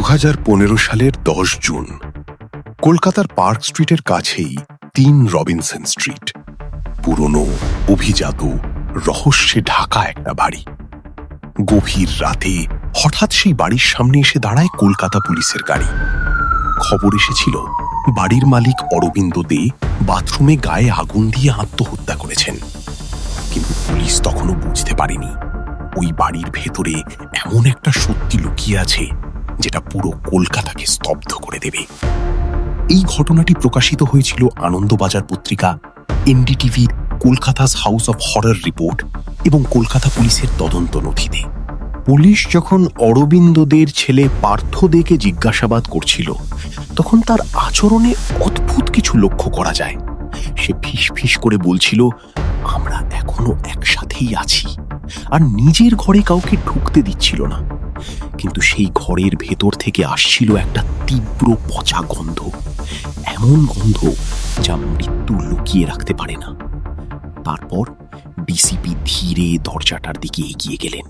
2015 সালের 10 জুন কলকাতার পার্ক স্ট্রিটের কাছেই 3 রবিনসন স্ট্রিট, পুরনো, অভিজাত, রহস্যে ঢাকা একটা বাড়ি। গভীর রাতে হঠাৎ সেই বাড়ির সামনে এসে দাঁড়ায় কলকাতা পুলিশের গাড়ি। খবর এসেছিল বাড়ির মালিক অরবিন্দ দে বাথরুমে গায়ে আগুন দিয়ে আত্মহত্যা করেছেন। কিন্তু পুলিশ তখনও বুঝতে পারেনি ওই বাড়ির ভেতরে এমন একটা সত্যি লুকিয়ে আছে যেটা পুরো কলকাতাকে স্তব্ধ করে দেবে। এই ঘটনাটি প্রকাশিত হয়েছিল আনন্দবাজার পত্রিকা, এনডিটিভির কলকাতাস হাউস অফ হরর রিপোর্ট এবং কলকাতা পুলিশের তদন্ত নথিতে। পুলিশ যখন অরবিন্দ দের ছেলে পার্থ দেকে জিজ্ঞাসাবাদ করছিল, তখন তার আচরণে অদ্ভুত কিছু লক্ষ্য করা যায়। সে ফিস ফিস করে বলছিল, আমরা এখনো একসাথেই আছি, আর নিজের ঘরে কাউকে ঢুকতে দিচ্ছিল না। কিন্তু সেই ঘরের ভেতর থেকে আসছিল একটা তীব্র পচা গন্ধ, এমন গন্ধ যা মৃত্যু লুকিয়ে রাখতে পারে না। তারপর ডিসিপি ধীরে দরজাটার দিকে এগিয়ে গেলেন।